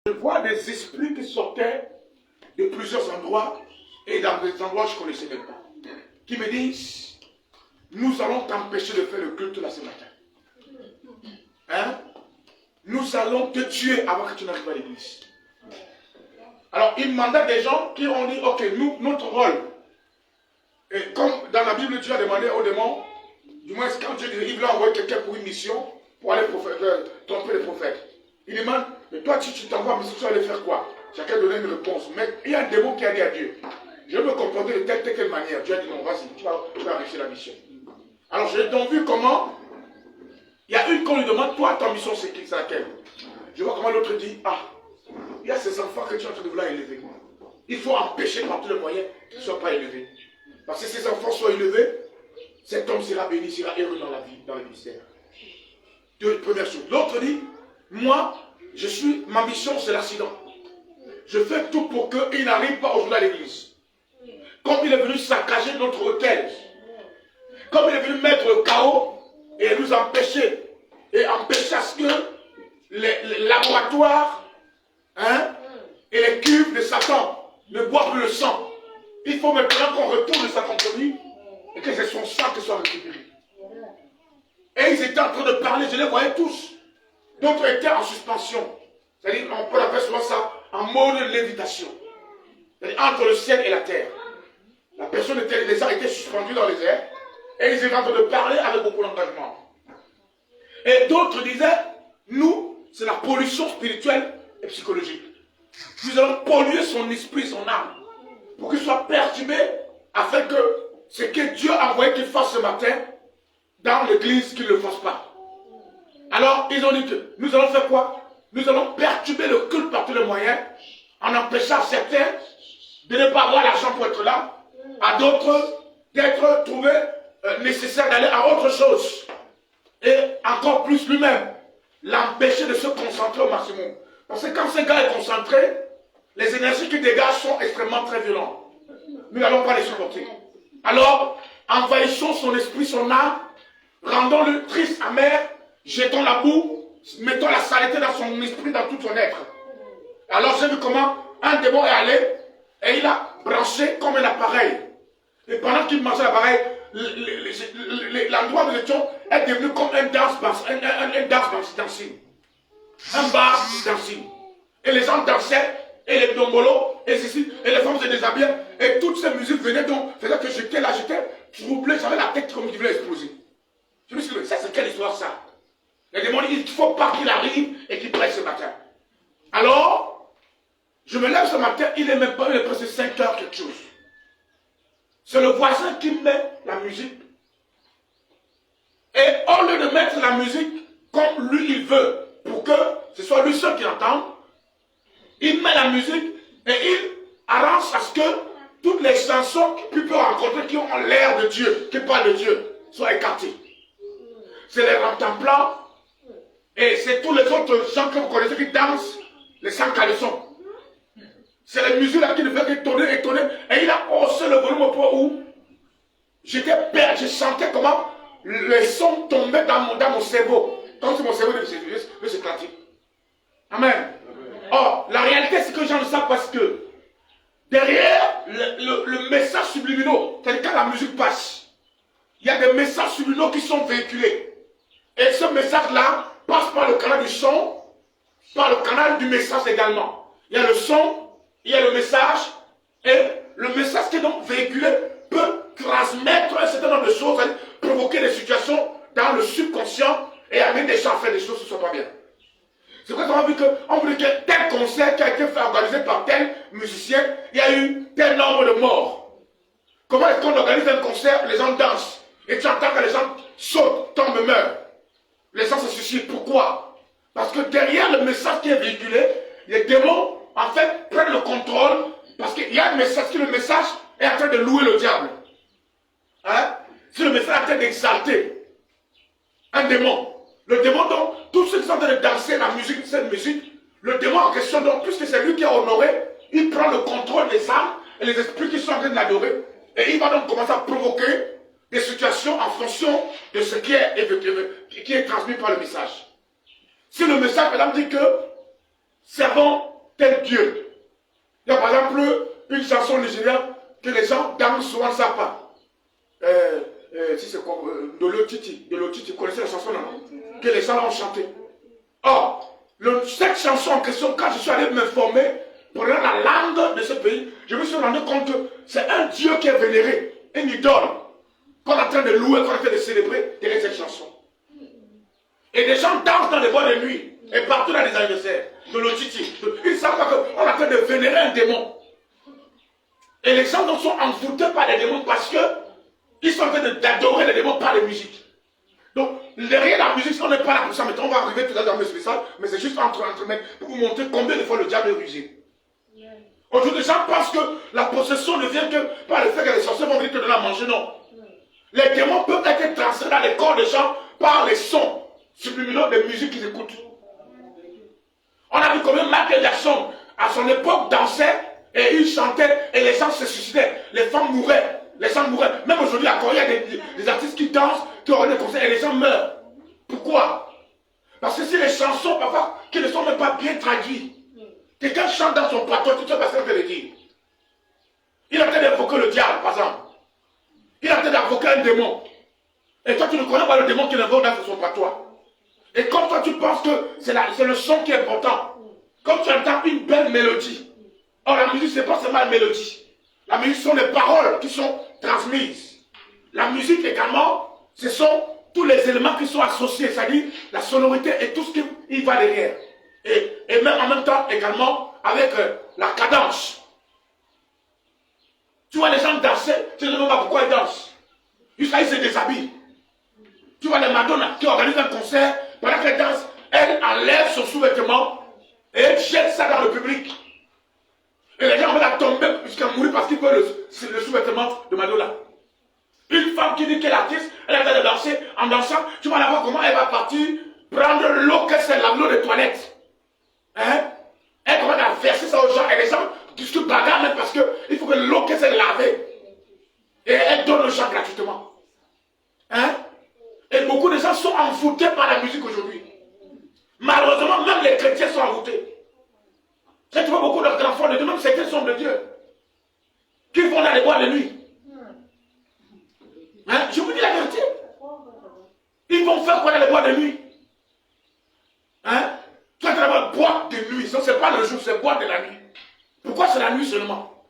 Je vois des esprits qui sortaient de plusieurs endroits et dans des endroits que je ne connaissais même pas. Qui me disent, nous allons t'empêcher de faire le culte là ce matin. Hein? Nous allons te tuer avant que tu n'arrives à l'église. Alors, il mandat des gens qui ont dit, ok, nous, notre rôle. Et comme dans la Bible, Dieu a demandé aux démons, du moins quand Dieu dit, il veut envoyer quelqu'un pour une mission, pour aller tromper les prophètes. Il demande, mais toi, si tu t'envoies en mission, tu vas aller faire quoi? Chacun donnait une réponse. Mais il y a un démon qui a dit à Dieu, je veux me comporter de telle manière. Dieu a dit, non, vas-y, tu vas réussir la mission. Alors, j'ai donc vu comment, il y a une qu'on lui demande, toi, ta mission, c'est qui, c'est laquelle? Je vois comment l'autre dit, ah, il y a ces enfants que tu es en train de vouloir élever. Il faut empêcher par tous les moyens qu'ils ne soient pas élevés. Parce que si ces enfants sont élevés, cet homme sera béni, sera heureux dans la vie, dans le ministère. Première chose. L'autre dit, moi, ma mission, c'est l'accident. Je fais tout pour qu'il n'arrive pas aujourd'hui à l'église. Comme il est venu saccager notre hôtel, comme il est venu mettre le chaos et nous empêcher, et empêcher à ce que les laboratoires, et les cuves de Satan ne boivent plus le sang. Il faut maintenant qu'on retourne sa compagnie et que c'est son sang qui soit récupéré. Et ils étaient en train de parler, je les voyais tous. D'autres étaient en suspension. C'est-à-dire, on peut appeler souvent ça en mode lévitation. C'est-à-dire, entre le ciel et la terre. La personne les a été suspendue dans les airs et ils étaient en train de parler avec beaucoup d'engagement. Et d'autres disaient, nous, c'est la pollution spirituelle et psychologique. Nous allons polluer son esprit, son âme, pour qu'il soit perturbé, afin que ce que Dieu a envoyé qu'il fasse ce matin, dans l'église, qu'il ne le fasse pas. Alors, ils ont dit que nous allons faire quoi? Nous allons perturber le culte par tous les moyens, en empêchant certains de ne pas avoir l'argent pour être là, à d'autres d'être trouvés nécessaires d'aller à autre chose. Et encore plus lui-même, l'empêcher de se concentrer au maximum. Parce que quand ce gars est concentré, les énergies qu'il dégage sont extrêmement très violentes. Nous n'allons pas les supporter. Alors, envahissons son esprit, son âme, rendons-le triste, amer, jetons la boue, mettons la saleté dans son esprit, dans tout son être. Alors j'ai vu comment un démon est allé et il a branché comme un appareil. Et pendant qu'il mangeait l'appareil, l'endroit où nous étions est devenu comme un dance dancing. Un bar dancing. Et les gens dansaient, et les dombolos, et ceci, et les femmes se déshabillaient, et toutes ces musiques venaient donc, faisaient que j'étais là, j'étais troublé, j'avais la tête comme qui voulait exploser. Je me suis dit, ça c'est quelle histoire ça? Les démons disent, il ne faut pas qu'il arrive et qu'il prenne ce matin. Alors, je me lève ce matin, il n'est même pas, il est presque 5 heures quelque chose. C'est le voisin qui met la musique. Et au lieu de mettre la musique comme lui il veut, pour que ce soit lui seul qui entende, il met la musique et il arrange à ce que toutes les chansons qu'il peut rencontrer qui ont l'air de Dieu, qui parlent de Dieu, soient écartées. C'est les rentemplants et c'est tous les autres gens que vous connaissez qui dansent les sans caleçons. C'est les musiques là qui ne font qu'étonner, étonner. Et il a haussé le volume au point où j'étais perdu, je sentais comment les sons tombaient dans mon cerveau. Comme si mon cerveau devait s'éclater. Amen. Or, la réalité c'est que j'en sais parce que derrière le message subliminaux, c'est-à-dire quand la musique passe, il y a des messages subliminaux qui sont véhiculés. Et ce message-là passe par le canal du son, par le canal du message également. Il y a le son, il y a le message, et le message qui est donc véhiculé peut transmettre un certain nombre de choses, provoquer des situations dans le subconscient et amener des gens à faire des choses qui ne sont pas bien. C'est pour ça qu'on a vu qu'on voulait que tel concert qui a été fait, organisé par tel musicien, il y a eu tel nombre de morts. Comment est-ce qu'on organise un concert, les gens dansent, et tu entends que les gens sautent, tombent, meurent. Les gens se suicident. Pourquoi? Parce que derrière le message qui est véhiculé, les démons, en fait, prennent le contrôle, parce qu'il y a un message, que le message est en train de louer le diable. Hein? Si le message est en train d'exalter un démon, le démon, donc, tous ceux qui sont en train de danser la musique, cette musique, le démon en question, donc, puisque c'est lui qui a honoré, il prend le contrôle des âmes et les esprits qui sont en train de l'adorer, et il va donc commencer à provoquer des situations en fonction de ce qui est transmis par le message. Si le message, par exemple, dit que servons tel Dieu. Il y a par exemple une chanson nigérienne que les gens dansent souvent, ne savent pas. Si c'est comme de l'Otiti, vous connaissez la chanson, non? Que les gens ont chanté. Or, cette chanson en question, quand je suis allé m'informer pour la langue de ce pays, je me suis rendu compte que c'est un Dieu qui est vénéré, une idole, qu'on est en train de louer, qu'on est en train de célébrer derrière cette chanson. Et des gens dansent dans les bois de nuit, et partout dans les anniversaires, de l'Otiti. Ils ne savent pas qu'on est en train de vénérer un démon. Et les gens donc sont envoûtés par les démons parce qu'ils sont en train d'adorer les démons par les musiques. Donc, derrière la musique, on n'est pas là pour ça, mais on va arriver tout à l'heure dans le spécial, mais c'est juste entre mecs pour vous montrer combien de fois le diable est rusé. Aujourd'hui, les gens pensent que la possession ne vient que par le fait que les sorciers vont venir te donner à manger, non. Les démons peuvent être transférés dans les corps des gens par les sons subliminaux des musiques qu'ils écoutent. On a vu combien Michael Jackson, à son époque, dansait et il chantait et les gens se suicidaient. Les femmes mouraient. Les gens mouraient. Même aujourd'hui, à Corée, il y a des artistes qui dansent, qui auraient des concerts et les gens meurent. Pourquoi? Parce que si les chansons, parfois, qui ne sont même pas bien traduites, quelqu'un chante dans son patois, tout ça, parce qu'il peut le dire. Il a peut-être invoqué le diable, par exemple. Il a peut-être invoqué un démon. Et toi, tu ne connais pas le démon qui invoque dans son patois. Et comme toi, tu penses que c'est le son qui est important. Comme tu entends une belle mélodie. Or, la musique, ce n'est pas seulement une mélodie. La musique, ce sont les paroles qui sont transmises. La musique également, ce sont tous les éléments qui sont associés, c'est-à-dire la sonorité et tout ce qui y va derrière. Et même en même temps, également, avec la cadence. Tu vois les gens danser, tu ne sais même pas pourquoi ils dansent. Jusqu'à ils se déshabillent. Tu vois les Madonna qui organisent un concert, pendant qu'elle danse, elle enlève son sous-vêtement et elle jette ça dans le public. Et les gens vont la tomber jusqu'à mourir parce qu'ils veulent le sous-vêtement de Madonna. Une femme qui dit qu'elle est artiste, elle est en train de danser, en dansant, tu vas la voir comment elle va partir, prendre l'eau qu'elle s'est lavé, l'eau des toilettes. Hein? Elle commence à verser ça aux gens, et les gens discutent bagarre même parce qu'il faut que l'eau qu'elle s'est lavée, et elle donne aux gens gratuitement. Hein? Et beaucoup de gens sont envoûtés par la musique aujourd'hui. Malheureusement, même les chrétiens sont envoûtés. Tu vois beaucoup d'enfants de Dieu, même certains sont de Dieu, qui vont dans les bois de nuit. Hein? Je vous dis la vérité. Ils vont faire quoi dans les bois de nuit? Hein? Tu vas dans les bois de nuit. Ce n'est pas le jour, c'est bois de la nuit. Pourquoi c'est la nuit seulement?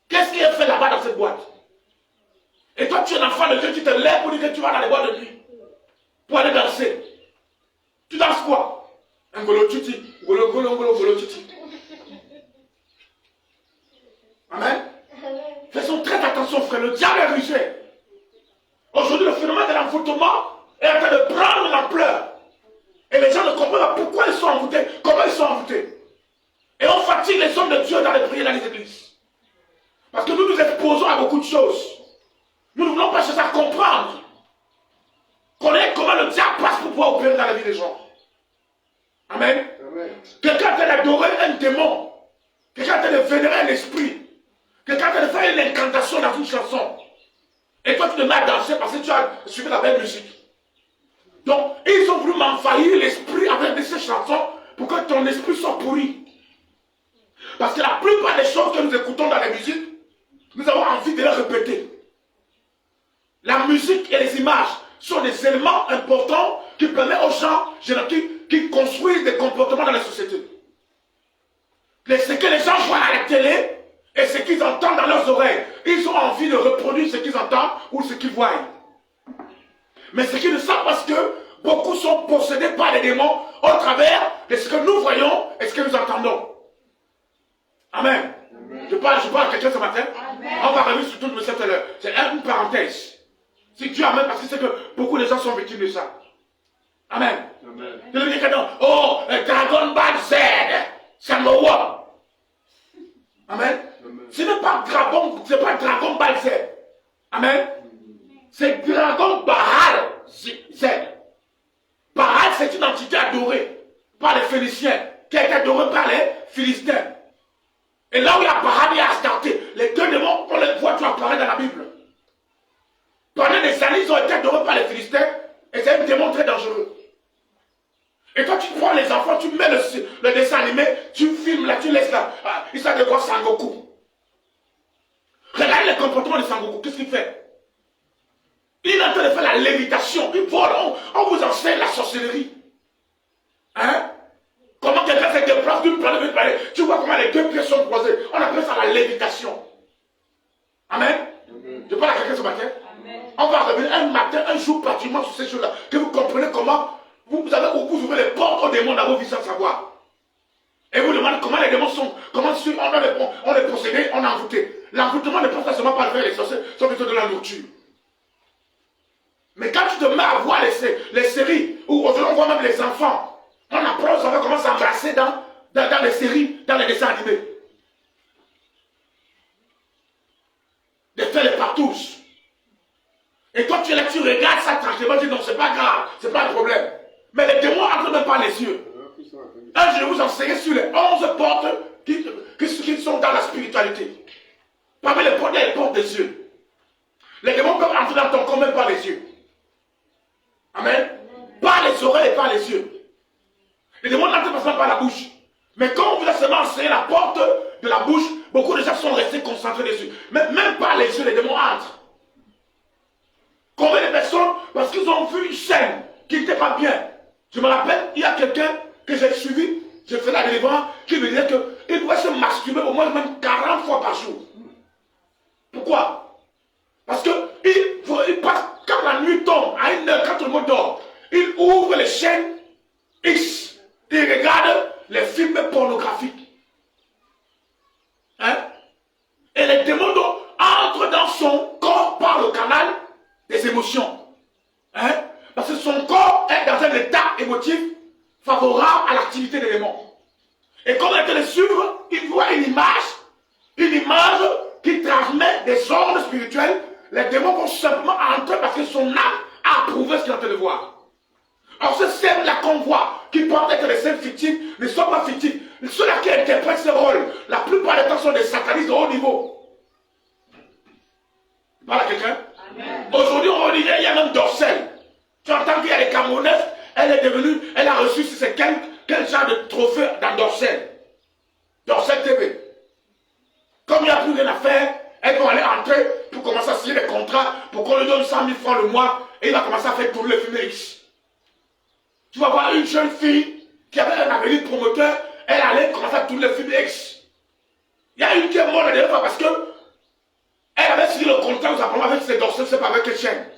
Qu'est-ce qui est fait là-bas dans cette boîte? Et toi, tu es un enfant de Dieu, tu te lèves pour dire que tu vas dans les bois de nuit. Pour aller danser. Tu danses quoi? Un golo titi. Golo titi. Amen. Faisons très attention, frère. Le diable est rusé. Aujourd'hui, le phénomène de l'envoûtement est en train de prendre l'ampleur. Et les gens ne comprennent pas pourquoi ils sont envoûtés, comment ils sont envoûtés. Et on fatigue les hommes de Dieu dans les prières dans les églises. Parce que nous nous exposons à beaucoup de choses. Nous ne voulons pas chercher à comprendre. Connaître comment le diable passe pour pouvoir opérer dans la vie des gens. Amen. Quelqu'un a d'adoré un démon. Quelqu'un a de vénérer un esprit. Quelqu'un a de faire une incantation dans une chanson. Et toi, tu te mets à danser parce que tu as suivi la belle musique. Donc, ils ont voulu m'envahir l'esprit avec ces chansons pour que ton esprit soit pourri. Parce que la plupart des choses que nous écoutons dans la musique, nous avons envie de les répéter. La musique et les images sont des éléments importants qui permettent aux gens qui construisent des comportements dans la société. Ce que les gens voient à la télé et ce qu'ils entendent dans leurs oreilles, ils ont envie de reproduire ce qu'ils entendent ou ce qu'ils voient. Mais ce qu'ils ne savent pas, c'est que beaucoup sont possédés par les démons au travers de ce que nous voyons et ce que nous entendons. Amen. Je parle à quelqu'un ce matin. Amen. On va revenir sur toute cette heure. C'est une parenthèse. Si Dieu amène, parce que c'est que beaucoup de gens sont victimes de ça. Amen. Amen. Je veux dire que non. Oh, Dragon Ball Z, c'est le roi. Amen. Ce n'est pas Dragon Ball Z. Amen. C'est Dragon Baal Z. Baal, c'est une entité adorée par les Phéniciens, qui a été adorée par les Philistins. Et là où il y a Baal, il y a Astarté. Les deux démons, on les voit, tu apparaît dans la Bible. Pendant des années, ils ont été adorés par les Philistins, et c'est un démon très dangereux. Et toi, tu prends les enfants, tu mets le dessin animé, tu filmes là, tu laisses là. Ah, il s'agit de quoi Sangoku. Regardez le comportement de Sangoku, qu'est-ce qu'il fait? Il est en train de faire la lévitation, il vole, on vous enseigne la sorcellerie. Hein? Comment quelqu'un se déplace d'une planète à une planète? Tu vois comment les deux pieds sont croisés. On appelle ça la lévitation. Amen. Je parle à quelqu'un ce matin. Amen. On va revenir un matin, un jour pratiquement sur ces choses-là. Que vous comprenez comment vous ouvrez les portes aux démons dans vos vies sans savoir. Et vous demandez comment les démons sont, comment on les possédé, on a envoûté. L'envoûtement ne passe pas seulement par le faire les sorciers, c'est plutôt de la nourriture. Mais quand tu te mets à voir les séries, où aujourd'hui on voit même les enfants, on apprend aux enfants comment s'embrasser dans les séries, dans les dessins animés. De faire les partouches. Et toi tu es là, tu regardes ça tranquillement, tu dis non, c'est pas grave, c'est pas un problème. Mais les démons n'entrent même pas les yeux. Je vais vous enseigner sur les 11 portes qui sont dans la spiritualité. Parmi les portes, il y a les portes des yeux. Les démons peuvent entrer dans ton corps même par les yeux. Amen. Par les oreilles et par les yeux. Les démons n'entrent pas seulement par la bouche. Mais quand on vous a seulement enseigné la porte de la bouche, beaucoup de gens sont restés concentrés dessus. Mais même par les yeux, les démons entrent. Combien de personnes, parce qu'ils ont vu une scène qui n'était pas bien. Je me rappelle, il y a quelqu'un que j'ai suivi, j'ai fait la délivrance, qui me disait qu'il pouvait se masturber au moins même 40 fois par jour. Pourquoi? Parce qu'il passe, quand la nuit tombe, à 1 heure, quand tout le monde dort, il ouvre les chaînes X, il regarde les films pornographiques. Hein? Et les démons entrent dans son corps par le canal des émotions. Hein? Parce que son corps est dans un état émotif favorable à l'activité des démons. Et comme il est de suivre, il voit une image qui transmet des ordres spirituels. Les démons vont simplement entrer parce que son âme a approuvé ce qu'il est en train de voir. Alors ces scènes-là qu'on voit, qui peuvent être des scènes fictives, ne sont pas fictives. Ceux-là qui interprètent ce rôle, la plupart du temps sont des satanistes de haut niveau. Voilà quelqu'un? Aujourd'hui, on dit il y a même Dorsel. Tu entends qu'il y a les Camerounaises, elle a reçu c'est quel genre de trophée dans Dorsel. Dorsel TV. Comme il n'y a plus rien à faire, elles vont aller entrer pour commencer à signer des contrats, pour qu'on lui donne 100 000 francs le mois, et il va commencer à faire tourner le film X. Tu vas voir une jeune fille qui avait un avenir de promoteur, elle allait commencer à tourner le film X. Il y a une qui est morte la dernière fois parce que elle avait signé le contrat nous apprenons avec ses Dorsel, c'est pas avec quelle chaîne.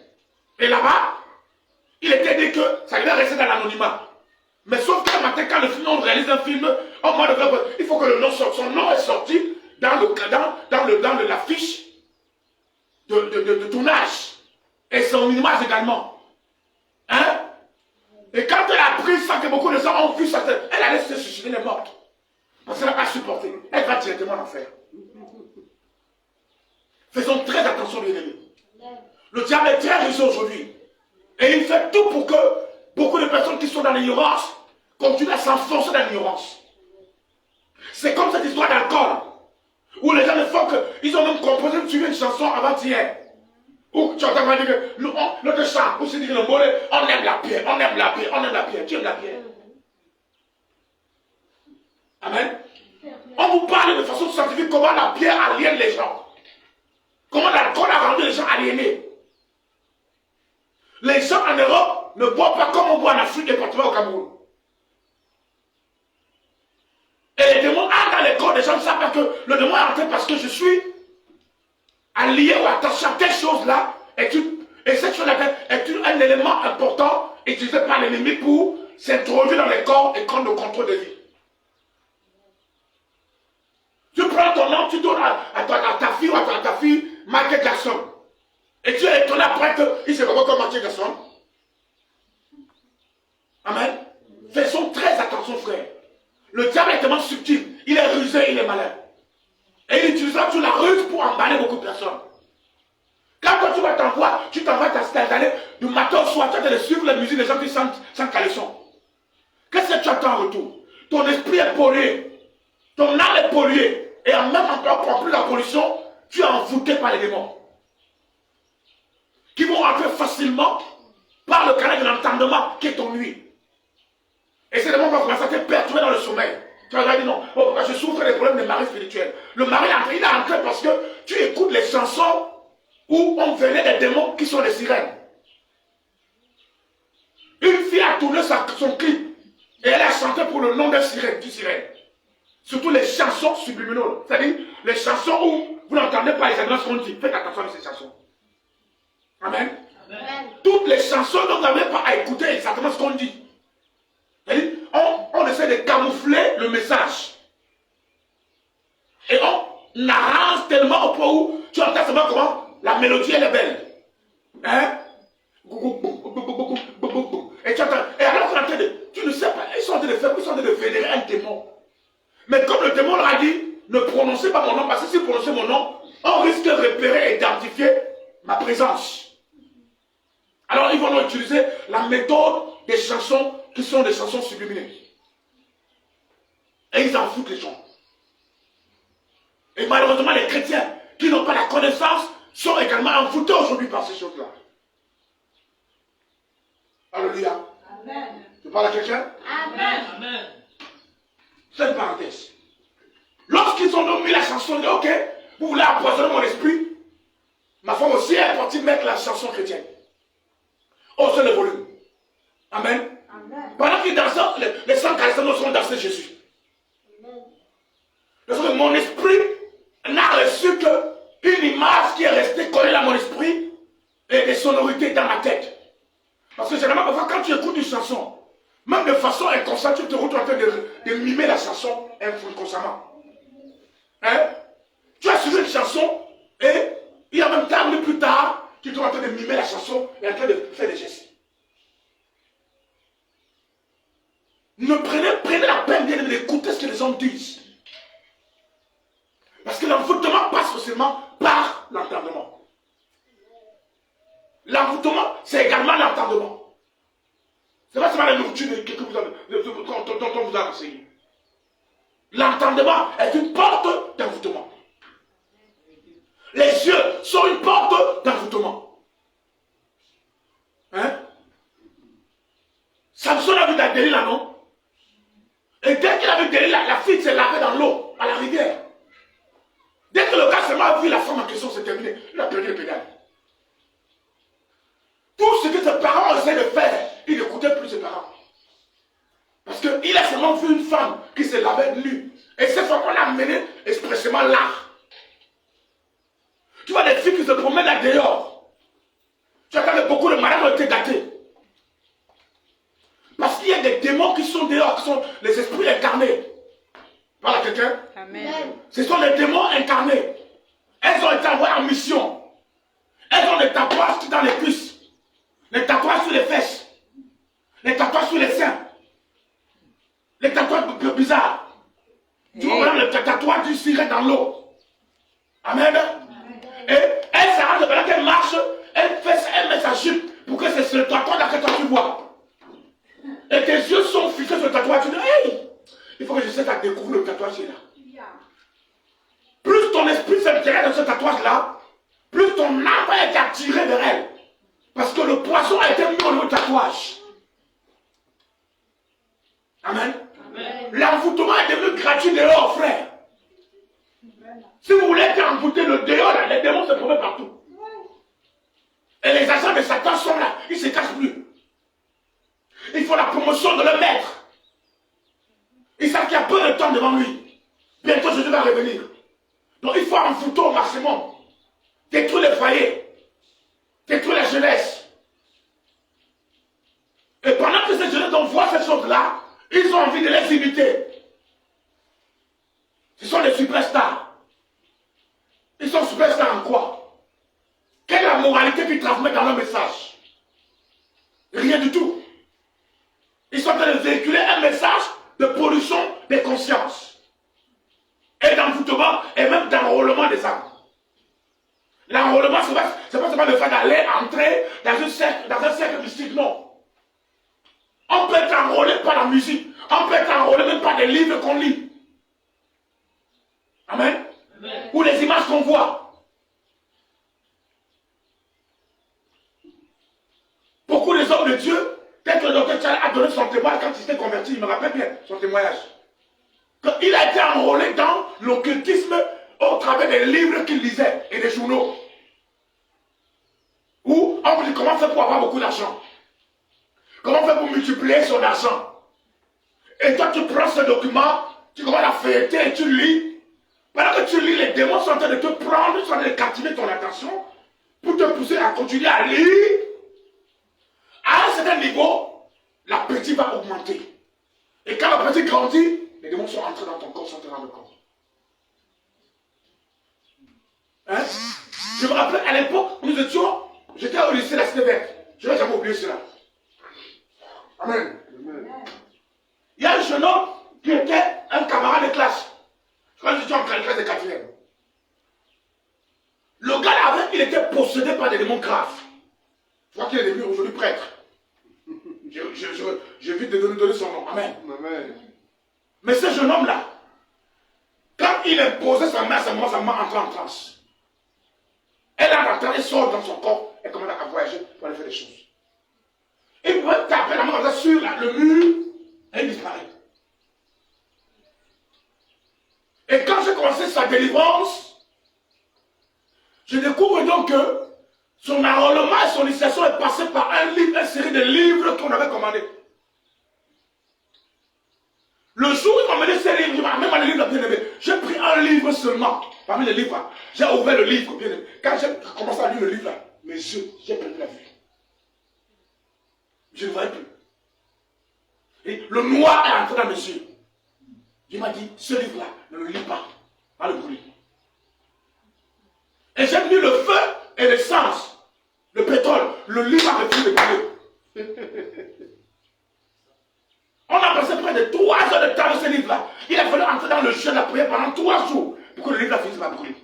Et là-bas, il était dit que ça devait rester dans l'anonymat. Mais sauf qu'un matin, quand le film, on réalise un film, il faut que le nom sorte. Son nom est sorti dans l'affiche de tournage. Et son image également. Hein? Et quand elle a pris ça, que beaucoup de gens ont vu ça, elle allait se suicider, elle est morte. Parce qu'elle n'a pas supporté. Elle va directement en enfer. Faisons très attention, bien aimés. Le diable est très riche aujourd'hui. Et il fait tout pour que beaucoup de personnes qui sont dans l'ignorance continuent à s'enfoncer dans l'ignorance. C'est comme cette histoire d'alcool. Où les gens ne font que. Ils ont même composé une chanson avant-hier. Où tu entends dire que l'autre chante, où c'est dit que le mot, on aime la pierre, on aime la pierre, on aime la pierre. Tu aimes la pierre? Amen. On vous parle de façon scientifique comment la pierre aliène les gens. Comment l'alcool a rendu les gens aliénés. Les gens en Europe ne boivent pas comme on boit en Afrique et particulièrement au Cameroun. Et les démons entrent dans les corps des gens ne savent pas que le démon est entré parce que je suis allié ou attaché à telle chose-là. Et cette chose-là est un élément important utilisé par l'ennemi pour s'introduire dans les corps et prendre le contrôle de vie. Tu prends ton nom, tu donnes à ta fille ou à ta fille Michael Jackson. Et tu es étonné après qu'il se voit comme Michael Jackson. Amen. Faisons très attention, frère. Le diable est tellement subtil. Il est rusé, il est malin. Et il utilisera toute la ruse pour emballer beaucoup de personnes. Quand toi tu vas t'envoyer, tu t'envoies t'installer du matin au soir, tu vas te suivre la musique des gens qui sentent sans caleçon. Qu'est-ce que tu attends en retour? Ton esprit est pollué. Ton âme est polluée. Et en même temps, pour plus la pollution, tu es envoûté par les démons. Qui vont entrer facilement par le canal de l'entendement qui est ton nuit. Et c'est le moment où commencer à te perturber dans le sommeil. Tu vas dire non, oh, je souffre des problèmes de mari spirituel. Le mari, il est entré parce que tu écoutes les chansons où on venait des démons qui sont les sirènes. Une fille a tourné son clip et elle a chanté pour le nom d'un sirène, du sirène. Surtout les chansons subliminales. C'est-à-dire les chansons où vous n'entendez pas exactement ce qu'on dit. Faites attention à ces chansons. Amen. Amen. Toutes les chansons dont vous n'avez pas à écouter exactement ce qu'on dit. C'est-à-dire, on essaie de camoufler le message. Et on arrange tellement au point où tu entends seulement comment la mélodie elle est belle. Hein? Et tu entends. Et alors qu'on est en train de. Tu ne sais pas. Ils sont en train de faire. Ils sont en train de vénérer un démon. Mais comme le démon leur a dit, ne prononcez pas mon nom, parce que si vous prononcez mon nom, on risque de repérer et d'identifier ma présence. Alors ils vont utiliser la méthode des chansons qui sont des chansons subliminales. Et ils en foutent les gens. Et malheureusement, les chrétiens qui n'ont pas la connaissance sont également envoûtés aujourd'hui par ces choses-là. Alléluia. Amen. Tu parles à quelqu'un? Amen. Amen. C'est une parenthèse. Lorsqu'ils ont mis la chanson, ils disent ok, vous voulez empoisonner mon esprit? Ma femme aussi est partie mettre la chanson chrétienne. Haussez le volume. Amen. Amen. Pendant qu'ils dansent, les 140 sont dansés Jésus. Amen. Parce que mon esprit n'a reçu qu'une image qui est restée collée à mon esprit et des sonorités dans ma tête. Parce que généralement, parfois, quand tu écoutes une chanson, même de façon inconsciente, tu te retrouves en train de mimer la chanson inconsciemment. Hein? Tu as suivi une chanson et il y a même 40 minutes plus tard, tu es en train de mimer la chanson et en train de faire des gestes. Prenez la peine d'écouter ce que les gens disent. Parce que l'envoûtement passe seulement par l'entendement. L'envoûtement, c'est également l'entendement. C'est pas seulement la nourriture dont on vous a enseigné. L'entendement est une porte d'envoûtement. Les yeux sont une porte d'envoûtement. Hein? Samson a vu Delilah, non? Et dès qu'il a vu Delilah, la fille s'est lavée dans l'eau, à la rivière. Dès que le gars seulement a vu la femme en question, c'est terminé. Il a perdu le pédale. Tout ce que ses parents essaient de faire, il n'écoutait plus ses parents. Parce qu'il a seulement vu une femme qui se lavait nue. Et cette fois qu'on a amené expressément là. Tu vois des filles qui se promènent là dehors. Tu as vu beaucoup de malades ont été gâtés. Parce qu'il y a des démons qui sont dehors, qui sont les esprits incarnés. Voilà quelqu'un? Amen. Ce sont les démons incarnés. Elles ont été envoyées en mission. Elles ont des tatouages dans les cuisses. Les tatouages sur les fesses. Les tatouages sur les seins. Les tatouages bizarres. Tu vois le tatouage du sirène dans l'eau. Amen. Et elle s'arrête pendant qu'elle marche, elle met sa jupe pour que c'est le tatouage là que toi tu vois. Et tes yeux sont fixés sur le tatouage. Tu dis, hey, il faut que je sais à découvrir le tatouage là. Plus ton esprit s'intéresse dans ce tatouage là, plus ton âme va être attirée vers elle. Parce que le poison a été mis au niveau du tatouage. Amen. L'envoûtement est devenu gratuit dehors, frère. Si vous voulez être envoûté le dehors, là, les démons se promènent partout. Et les agents de Satan sont là, ils ne se cachent plus. Il faut la promotion de leur maître. Ils savent qu'il y a peu de temps devant lui. Bientôt Jésus va revenir. Donc il faut envoûter au maximum. Détruire les foyers. Détruire la jeunesse. Et pendant que ces jeunes voient ces choses-là, ils ont envie de les imiter. Ce sont des superstars. Ils sont superstars en quoi? Quelle est la moralité qu'ils transmettent dans leur message? Rien du tout. Ils sont en train de véhiculer un message de pollution des consciences. Et d'envoûtement et même d'enrôlement des âmes. L'enrôlement, ce n'est pas seulement le fait d'aller entrer dans un cercle mystique, non. On peut être enrôlé par la musique. On peut être enrôlé même par des livres qu'on lit. Amen. Amen. Ou les images qu'on voit. Beaucoup des hommes de Dieu, dès que le docteur Tchal a donné son témoin quand il s'était converti, il témoignage. Il a été enrôlé dans l'occultisme au travers des livres qu'il lisait et des journaux. Où on vous dit comment faire pour avoir beaucoup d'argent. Comment faire pour multiplier son argent. Et toi tu prends ce document, tu commences à feuilleter et tu lis. Pendant que tu lis, les démons sont en train de te prendre, ils sont en train de captiver ton attention pour te pousser à continuer à lire. À un certain niveau, l'appétit va augmenter. Et quand l'appétit grandit, les démons sont entrés dans ton corps sans te rendre compte. Hein? Je me rappelle à l'époque, nous étions, j'étais au lycée de la Cité Verte. Je n'ai jamais oublié cela. Amen. Il y a un jeune homme qui était un camarade de classe. Quand j'étais en classe de quatrième. Le gars là, il était possédé par des démons graves. Je crois qu'il est devenu aujourd'hui prêtre. J'évite de donner son nom. Amen. Amen. Mais ce jeune homme-là, quand il imposait sa main à sa main entrait en transe. Elle a elle sort dans son corps et commence à voyager pour aller faire des choses. Il pouvait taper la main comme ça sur le mur et il disparaît. Et quand j'ai commencé sa délivrance, je découvre donc que son enrôlement et son initiation est passé par un livre, une série de livres qu'on avait commandés. Le jour où il m'a mené ces livres, il m'a même amené le livre bien aimé. J'ai pris un livre seulement, parmi les livres. J'ai ouvert le livre bien aimé. Quand j'ai commencé à lire le livre là, mes yeux, j'ai perdu la vue. Je ne voyais plus. Et le noir est entré dans mes yeux. Il m'a dit, ce livre-là, ne le lis pas. Pas le brûler. Et j'ai mis le feu et l'essence, le pétrole, le livre a refusé de brûler. On a passé près de 3 heures de temps dans ce livre-là. Il a fallu entrer dans le jeu de la prière pendant 3 jours pour que le livre finisse par brûler.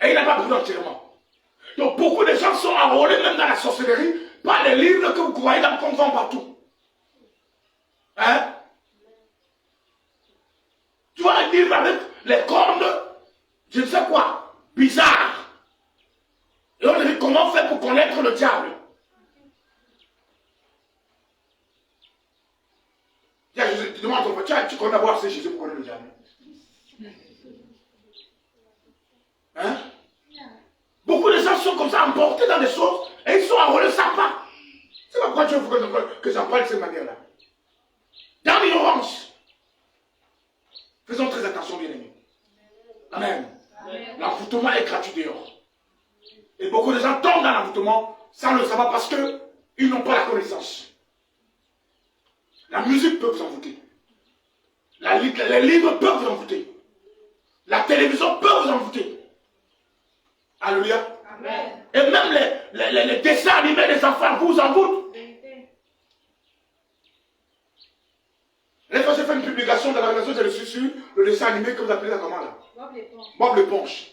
Et il n'a pas brûlé entièrement. Donc beaucoup de gens sont enrôlés même dans la sorcellerie par les livres que vous croyez qu'on vend partout. Hein? Tu vois un livre avec les cornes, je ne sais quoi, bizarre. Et on te dit comment faire pour connaître le diable. Tu demandes à ton frère, tu connais d'abord c'est Jésus pour connaître le diable. Hein? Beaucoup de gens sont comme ça emportés dans des choses et ils sont enrôlés, ça pas. C'est pas pourquoi tu veux que j'en parle de cette manière-là. Dans l'ignorance. Faisons très attention, bien-aimés. Amen. L'envoûtement est gratuit dehors. Et beaucoup de gens tombent dans l'envoûtement sans le savoir parce qu'ils n'ont pas la connaissance. La musique peut vous envoûter. Les livres peuvent vous envoûter. La télévision peut vous envoûter. Alléluia. Amen. Et même les dessins animés des enfants vous envoûtent. La fois j'ai fait une publication dans la relation, j'ai reçu sur le dessin animé que vous appelez ça comment là? Bob l'éponge.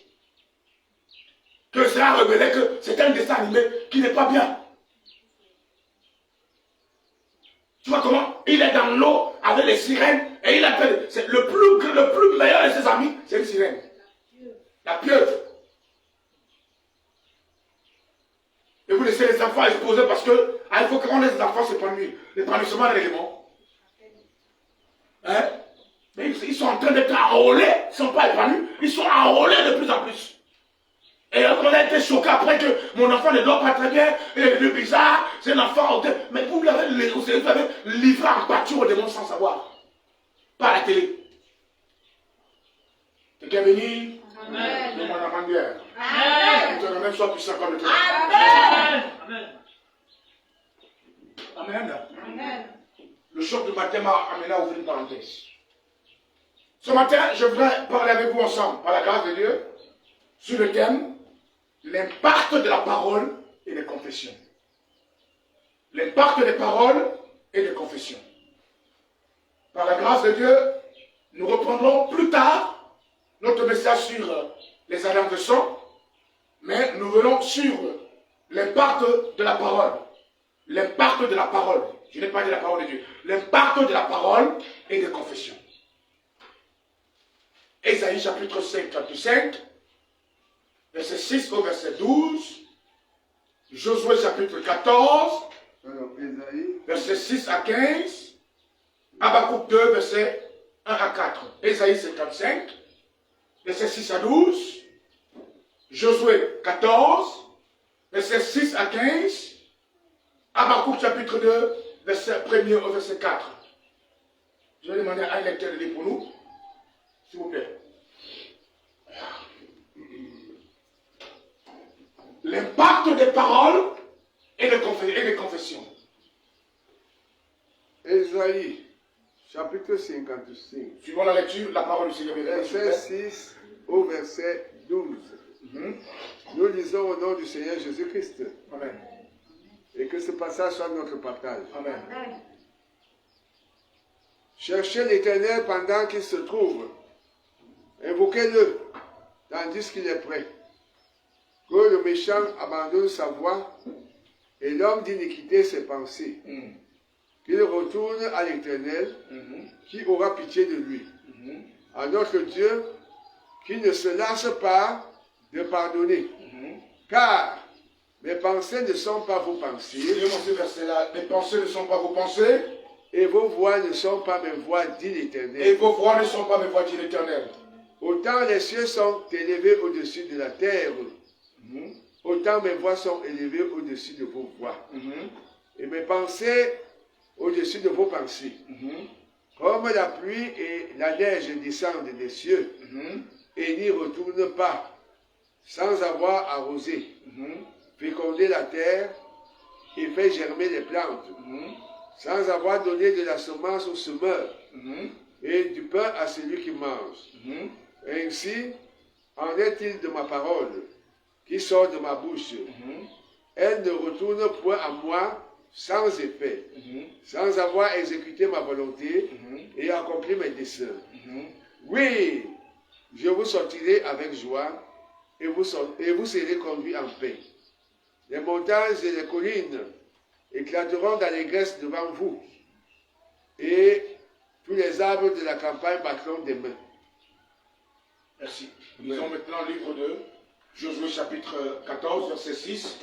Que cela révélait que c'est un dessin animé qui n'est pas bien. Tu vois comment? Il est dans l'eau avec les sirènes et il appelle. C'est le plus meilleur de ses amis, c'est une sirène. La pieuvre. Et vous laissez les enfants exposer parce que il faut qu'on laisse les enfants s'épanouir. L'épanouissement de l'élément. Hein? Mais ils sont en train d'être enrôlés, ils ne sont pas épanouis, ils sont enrôlés de plus en plus. Et on a été choqué après que mon enfant ne dort pas très bien, il est devenu bizarre, c'est un enfant. Mais vous l'avez livré en pâture au démon sans savoir. Pas à la télé. Quelqu'un est venu? Amen. De mon enfant d'hier. Amen. Que ton même soit puissant comme le tien. Amen. Amen. Amen. Le choc du matin m'a amené à ouvrir une parenthèse. Ce matin, je voudrais parler avec vous ensemble, par la grâce de Dieu, sur le thème l'impact de la parole et des confessions. L'impact des paroles et des confessions. Par la grâce de Dieu, nous reprendrons plus tard notre message sur les alliances de sang, mais nous venons sur l'impact de la parole. L'impact de la parole. Je n'ai pas dit la parole de Dieu. L'impact de la parole et des confessions. Ésaïe chapitre 55, verset 6 au verset 12. Josué chapitre 14, verset 6 à 15. Habakkuk 2, versets 1 à 4. Ésaïe 55, versets 6 à 12. Josué 14, versets 6 à 15. Habakkuk chapitre 2, verset 1er au verset 4. Je vais demander à un lecteur de lire pour nous, s'il vous plaît. L'impact des paroles et des confessions. Ésaïe, chapitre 55. Suivant la lecture, la parole du Seigneur. Verset 6 au verset 12. Nous lisons au nom du Seigneur Jésus-Christ. Amen. Et que ce passage soit notre partage. Amen. Cherchez l'Éternel pendant qu'il se trouve. Invoquez-le tandis qu'il est prêt. Que le méchant abandonne sa voie et l'homme d'iniquité ses pensées. Qu'il retourne à l'Éternel qui aura pitié de lui. À notre Dieu qui ne se lasse pas de pardonner. Car mes pensées ne sont pas vos pensées. Ce verset-là. Mes pensées ne sont pas vos pensées. Et vos voix ne sont pas mes voix, dit l'Éternel. Et vos voix ne sont pas mes voix, dit l'Éternel. Autant les cieux sont élevés au-dessus de la terre, autant mes voix sont élevées au-dessus de vos voix. Et mes pensées au-dessus de vos pensées. Comme la pluie et la neige descendent des cieux et n'y retournent pas sans avoir arrosé, fécondé la terre et fait germer les plantes, sans avoir donné de la semence au semeur et du pain à celui qui mange. Ainsi en est-il de ma parole qui sort de ma bouche. Elle ne retourne point à moi sans effet, sans avoir exécuté ma volonté et accompli mes desseins. Oui, je vous sortirai avec joie et vous serez conduits en paix. Les montagnes et les collines éclateront d'allégresse devant vous, et tous les arbres de la campagne battront des mains. Merci. Lisons maintenant le livre de Josué chapitre 14, verset 6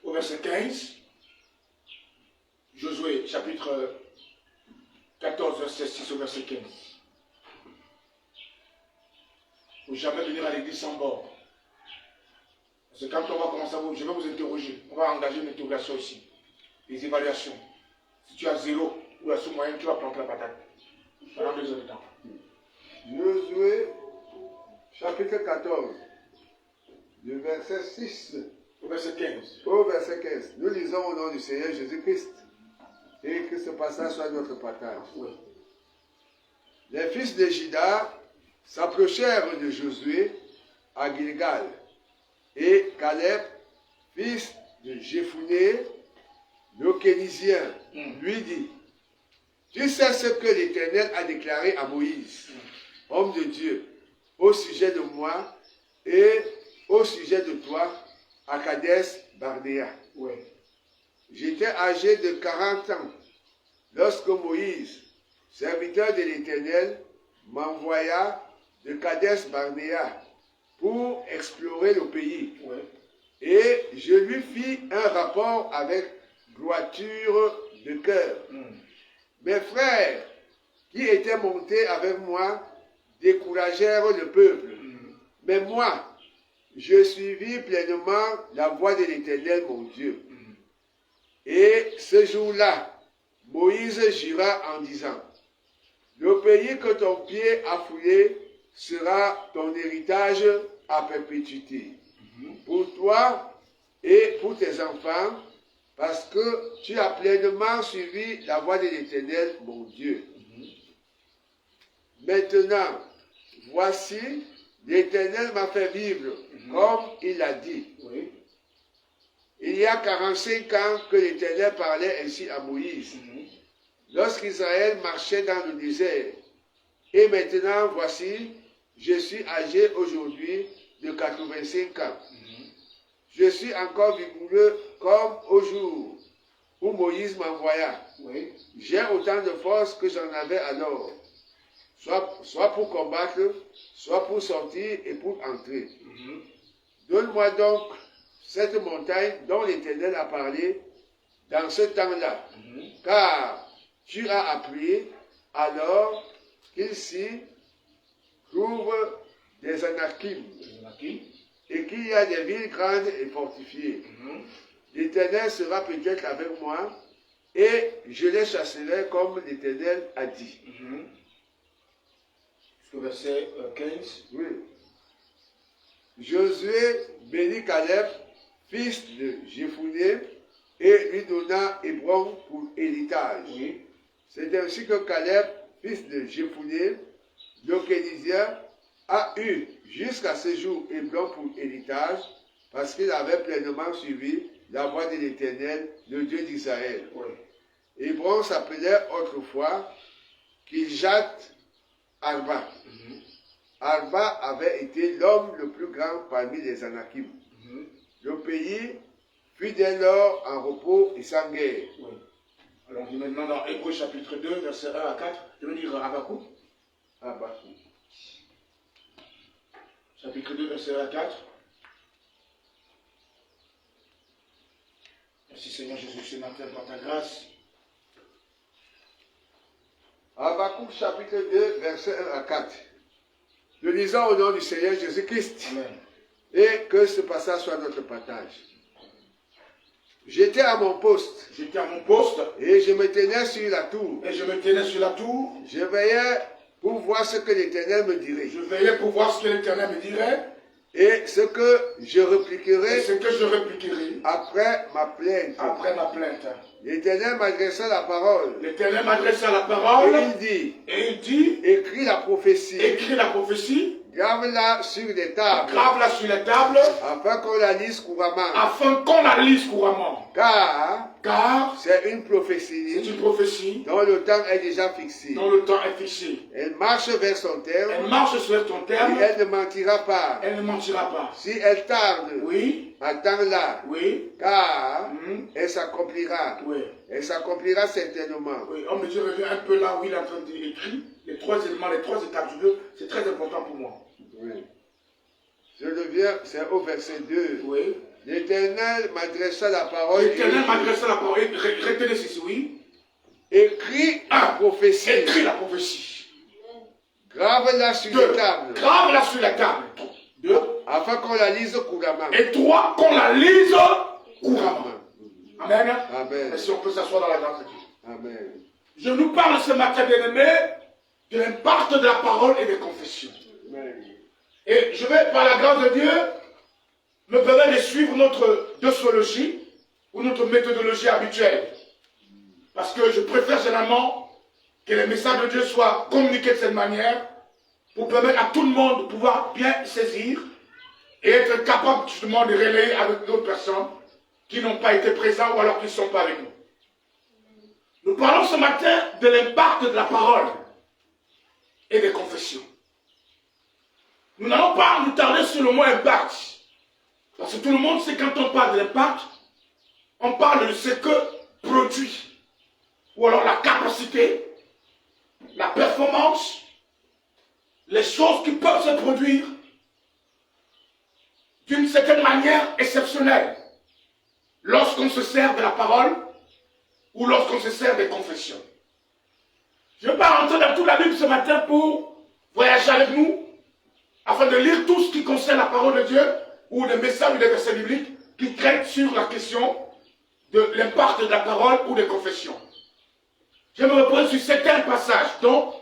au verset 15. Josué chapitre 14, verset 6 au verset 15. Il ne faut jamais venir à l'église sans bord. Parce que quand on va commencer à je vais vous interroger. On va engager une interrogation ici. Les évaluations. Si tu as 0 ou la sous-moyenne, tu vas prendre la patate. Pendant 2 heures de temps. Josué, chapitre 14, du verset 6 au verset 15. Au verset 15. Nous lisons au nom du Seigneur Jésus-Christ. Et que ce passage soit notre partage. Oui. Les fils de Juda s'approchèrent de Josué à Gilgal. Et Caleb, fils de Jephuné, le Kénisien, lui dit: tu sais ce que l'Éternel a déclaré à Moïse, homme de Dieu, au sujet de moi et au sujet de toi, à Kadès Barnéa. Oui. J'étais âgé de 40 ans lorsque Moïse, serviteur de l'Éternel, m'envoya de Kadès Barnéa pour explorer le pays. Oui. Et je lui fis un rapport avec droiture de cœur. Mes frères qui étaient montés avec moi découragèrent le peuple. Mais moi, je suivis pleinement la voie de l'Éternel, mon Dieu. Et ce jour-là, Moïse jura en disant: le pays que ton pied a foulé sera ton héritage à perpétuité. Pour toi et pour tes enfants, parce que tu as pleinement suivi la voie de l'Éternel, mon Dieu. Maintenant, voici, l'Éternel m'a fait vivre, comme il l'a dit. Oui. Il y a 45 ans que l'Éternel parlait ainsi à Moïse, lorsqu'Israël marchait dans le désert. Et maintenant, voici, je suis âgé aujourd'hui de 85 ans. Je suis encore vigoureux comme au jour où Moïse m'envoya. Oui. J'ai autant de force que j'en avais alors, soit pour combattre, soit pour sortir et pour entrer. Donne-moi donc cette montagne dont l'Éternel a parlé dans ce temps-là, car tu as appris alors qu'il s'y trouve des Anakim et qu'il y a des villes grandes et fortifiées. L'Éternel sera peut-être avec moi et je les chasserai comme l'Éternel a dit. Jusqu'au verset 15. Oui. Josué bénit Caleb, fils de Jephuné, et lui donna Hébron pour héritage. Oui. C'est ainsi que Caleb, fils de Jephuné, le Kénizien, a eu jusqu'à ce jour Hébron pour héritage, parce qu'il avait pleinement suivi la voie de l'Éternel, le Dieu d'Israël. Oui. Hébron s'appelait autrefois Kirjat Arba. Arba avait été l'homme le plus grand parmi les Anakim. Le pays fut dès lors en repos et sans guerre. Oui. Alors, on est maintenant dans Hébreux chapitre 2, verset 1 à 4. Je veux dire Habakkuk. Habakkuk. Chapitre 2, verset 1 à 4. Merci Seigneur Jésus, ce matin, par ta grâce. Habakkuk chapitre 2, verset 1 à 4. Nous lisons au nom du Seigneur Jésus-Christ. Amen. Et que ce passage soit notre partage. J'étais à mon poste. J'étais à mon poste. Et je me tenais sur la tour. Et je me tenais sur la tour. Je veillais pour voir ce que l'Éternel me dirait. Je veillais pour voir ce que l'Éternel me dirait. Et ce que je répliquerai. Et ce que je répliquerai. Après ma plainte. Après ma plainte. L'Éternel m'adressa la parole. L'Éternel m'adressa la parole. Et il dit. Écris la prophétie. Écris la prophétie. Grave-la sur les tables. Grave-la sur les tables. Afin qu'on la lise couramment. Afin qu'on la lise couramment. Car c'est une prophétie. C'est une prophétie. Dont le temps est déjà fixé. Dont le temps est fixé. Elle marche vers son terme. Elle marche sur ton terme. Et elle ne mentira pas. Elle ne mentira pas. Si elle tarde. Oui. Attends-la. Oui. Car elle s'accomplira. Oui. Elle s'accomplira certainement. Oui. On me dit, revient un peu là où il est en train d'écrire. Les trois éléments, les trois étapes du Dieu, c'est très important pour moi. Oui. Je reviens, c'est au verset 2. Oui. L'Éternel m'adressa la parole. L'Éternel m'adressa la parole. Retenez ceci, oui. Écris la prophétie. Écris la prophétie. Grave-la sur les tables. Grave-la sur la table. 2. Afin qu'on la lise couramment. Et 3. Qu'on la lise couramment. Amen. Amen. Et si on peut s'asseoir dans la grâce de Dieu. Amen. Je nous parle ce matin, bien-aimés, de l'impact de la parole et des confessions. Amen. Et je vais, par la grâce de Dieu, me permettre de suivre notre doxologie ou notre méthodologie habituelle. Parce que je préfère généralement que les messages de Dieu soient communiqués de cette manière pour permettre à tout le monde de pouvoir bien saisir et être capable justement de relayer avec d'autres personnes qui n'ont pas été présents ou alors qui ne sont pas avec nous. Nous parlons ce matin de l'impact de la parole et des confessions. Nous n'allons pas nous tarder sur le mot impact. Parce que tout le monde sait quand on parle de l'impact, on parle de ce que produit. Ou alors la capacité, la performance, les choses qui peuvent se produire d'une certaine manière exceptionnelle lorsqu'on se sert de la parole ou lorsqu'on se sert des confessions. Je ne vais pas rentrer dans toute la Bible ce matin pour voyager avec nous, afin de lire tout ce qui concerne la parole de Dieu, ou des messages ou des versets bibliques qui traitent sur la question de l'impact de la parole ou des confessions. Je me reprends sur certains passages, donc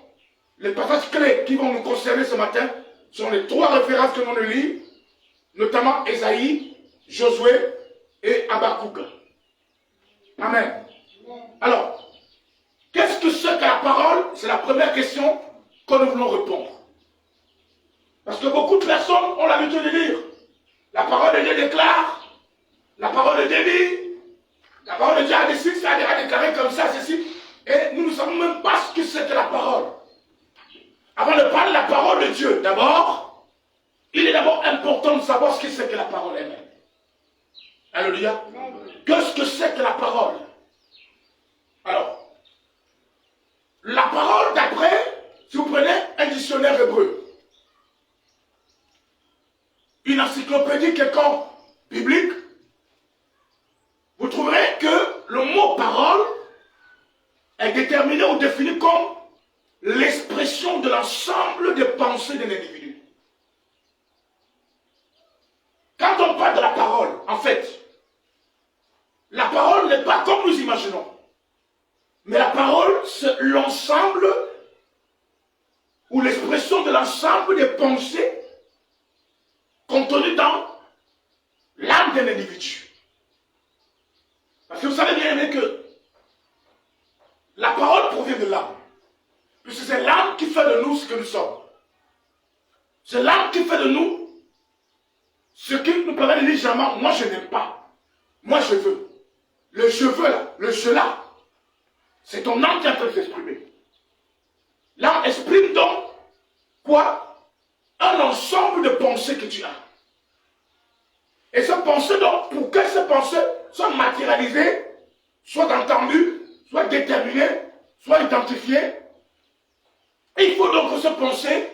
les passages clés qui vont nous concerner ce matin sont les trois références que l'on lit, notamment Ésaïe, Josué et Habakkuk. Amen. Alors, qu'est-ce que c'est que la parole? C'est la première question que nous voulons répondre. Parce que beaucoup de personnes ont l'habitude de dire, la parole de Dieu déclare, la parole de Dieu dit, la parole de Dieu a décidé, ça a déclaré comme ça, ceci, et nous ne savons même pas ce que c'est que la parole. Avant de parler de la parole de Dieu, d'abord, il est d'abord important de savoir ce que c'est que la parole elle-même. Alléluia. Qu'est-ce que c'est que la parole? Alors, la parole d'après, si vous prenez un dictionnaire hébreu, une encyclopédie quelconque biblique, vous trouverez que le mot parole est déterminé ou défini comme l'expression de l'ensemble des pensées de l'individu. Quand on parle de la parole, en fait, la parole n'est pas comme nous imaginons. Mais la parole, c'est l'ensemble ou l'expression de l'ensemble des pensées contenues dans l'âme d'un individu. Parce que vous savez bien aimé que la parole provient de l'âme. Puisque c'est l'âme qui fait de nous ce que nous sommes. C'est l'âme qui fait de nous ce qui nous permet de dire jamais, moi je n'aime pas. Moi je veux. Le je veux là, le je là, c'est ton âme qui est en train de s'exprimer. L'âme exprime donc quoi? Un ensemble de pensées que tu as. Et ces pensées donc, pour que ces pensées soient matérialisées, soient entendues, soient déterminées, soient identifiées, il faut donc que ces pensées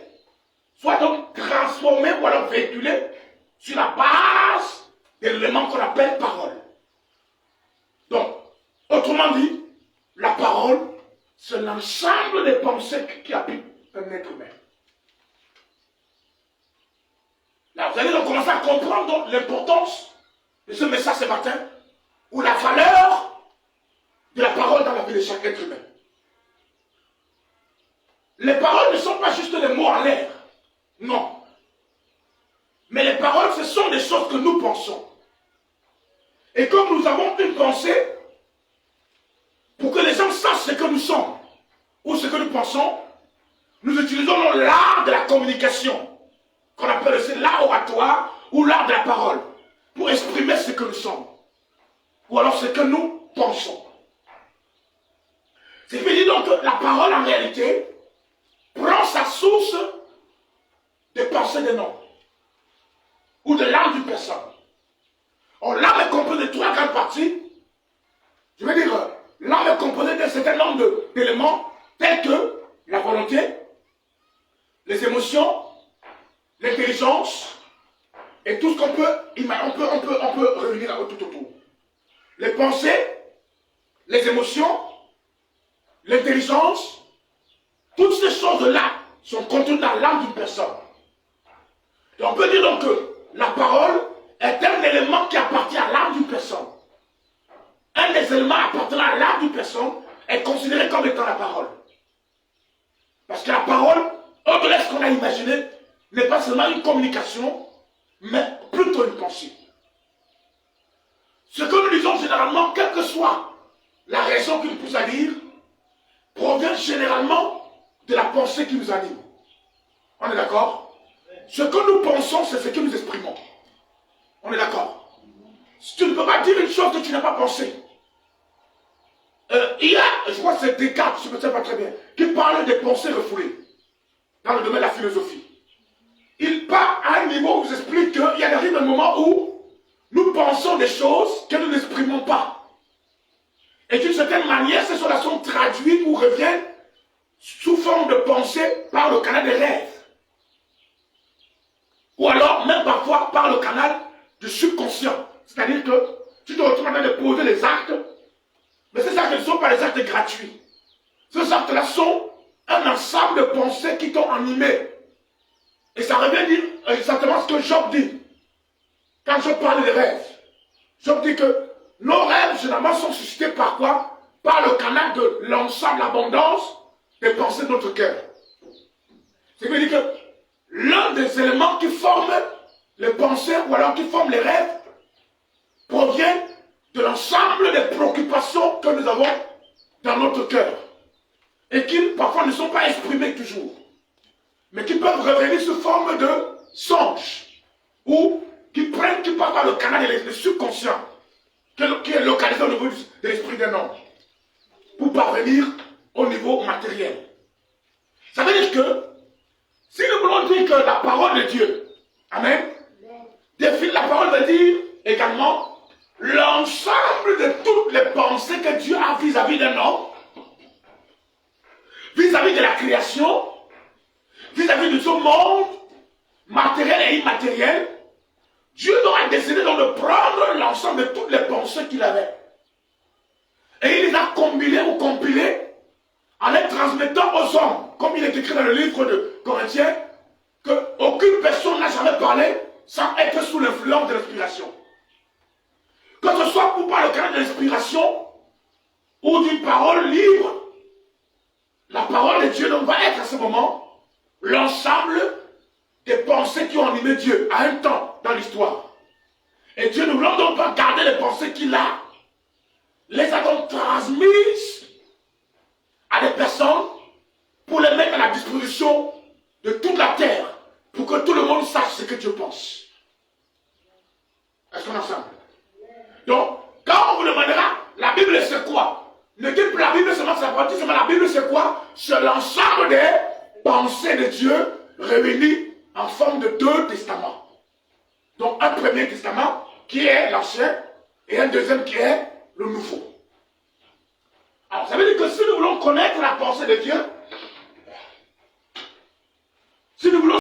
soient donc transformées ou alors véhiculées sur la base de l'élément qu'on appelle parole. Donc, autrement dit, la parole, c'est l'ensemble des pensées qui habitent un être humain. Là, vous allez donc commencer à comprendre l'importance de ce message ce matin, ou la valeur de la parole dans la vie de chaque être humain. Les paroles ne sont pas juste des mots en l'air. Non. Mais les paroles, ce sont des choses que nous pensons. Et comme nous avons une pensée, pour que les gens sachent ce que nous sommes, ou ce que nous pensons, nous utilisons l'art de la communication, qu'on appelle aussi l'art oratoire, ou l'art de la parole, pour exprimer ce que nous sommes, ou alors ce que nous pensons. Ce qui veut dire donc que la parole, en réalité, prend sa source des pensées des noms, ou de l'âme d'une personne. Or, l'âme est composée de trois grandes parties. Je veux dire, l'âme est composée d'un certain nombre d'éléments, tels que la volonté, les émotions, l'intelligence, et tout ce qu'on peut, on peut réunir tout autour. Les pensées, les émotions, l'intelligence, toutes ces choses-là sont contenues dans l'âme d'une personne. Et on peut dire donc que la parole est un élément qui appartient à l'âme d'une personne. Un des éléments appartenant à l'âme d'une personne est considéré comme étant la parole. Parce que la parole, au-delà de ce qu'on a imaginé, n'est pas seulement une communication, mais plutôt une pensée. Ce que nous disons généralement, quelle que soit la raison qui nous pousse à dire, provient généralement de la pensée qui nous anime. On est d'accord? Ce que nous pensons, c'est ce que nous exprimons. On est d'accord? Tu ne peux pas dire une chose que tu n'as pas pensé. Il y a, je crois que c'est Descartes, je ne sais pas très bien, qui parle des pensées refoulées dans le domaine de la philosophie. Il part à un niveau où il explique qu'il y a un moment où nous pensons des choses que nous n'exprimons pas. Et d'une certaine manière, ces choses-là sont traduites ou reviennent sous forme de pensée par le canal des rêves. Ou alors, même parfois, par le canal du subconscient. C'est-à-dire que tu te retrouves en train de poser les actes, mais ces actes ne sont pas des actes gratuits. Ces actes-là sont un ensemble de pensées qui t'ont animé. Et ça revient dire exactement ce que Job dit. Quand Job parle des rêves, Job dit que nos rêves, généralement, sont suscités par quoi? Par le canal de l'ensemble, l'abondance des pensées de notre cœur. Ce qui veut dire que l'un des éléments qui forment les pensées ou alors qui forment les rêves provient de l'ensemble des préoccupations que nous avons dans notre cœur et qui parfois ne sont pas exprimées toujours, mais qui peuvent revenir sous forme de songes ou qui passent par le canal du subconscient qui est localisé au niveau de l'esprit d'un homme pour parvenir au niveau matériel. Ça veut dire que si nous voulons dire que la parole de Dieu, amen, définit, la parole veut dire également l'ensemble de toutes les pensées que Dieu a vis-à-vis d'un homme, vis-à-vis de la création, vis-à-vis de ce monde matériel et immatériel. Dieu donc a décidé donc de prendre l'ensemble de toutes les pensées qu'il avait. Et il les a combinées ou compilées en les transmettant aux hommes, comme il est écrit dans le livre de Corinthiens, qu'aucune personne n'a jamais parlé sans être sous l'influence de l'inspiration. Que ce soit pour par le canal de l'inspiration ou d'une parole libre, la parole de Dieu donc va être à ce moment l'ensemble des pensées qui ont animé Dieu à un temps dans l'histoire. Et Dieu ne voulant donc pas garder les pensées qu'il a, les a donc transmises à des personnes pour les mettre à la disposition de toute la terre, pour que tout le monde sache ce que Dieu pense. Est-ce qu'on est ensemble? Donc, quand on vous demandera, la Bible c'est quoi? Ne dites pas la Bible seulement, c'est la partie seulement, la Bible c'est quoi? C'est l'ensemble des pensées de Dieu réunies en forme de 2 testaments. Donc, un premier testament qui est l'Ancien et un deuxième qui est le Nouveau. Alors, ça veut dire que si nous voulons connaître la pensée de Dieu, si nous voulons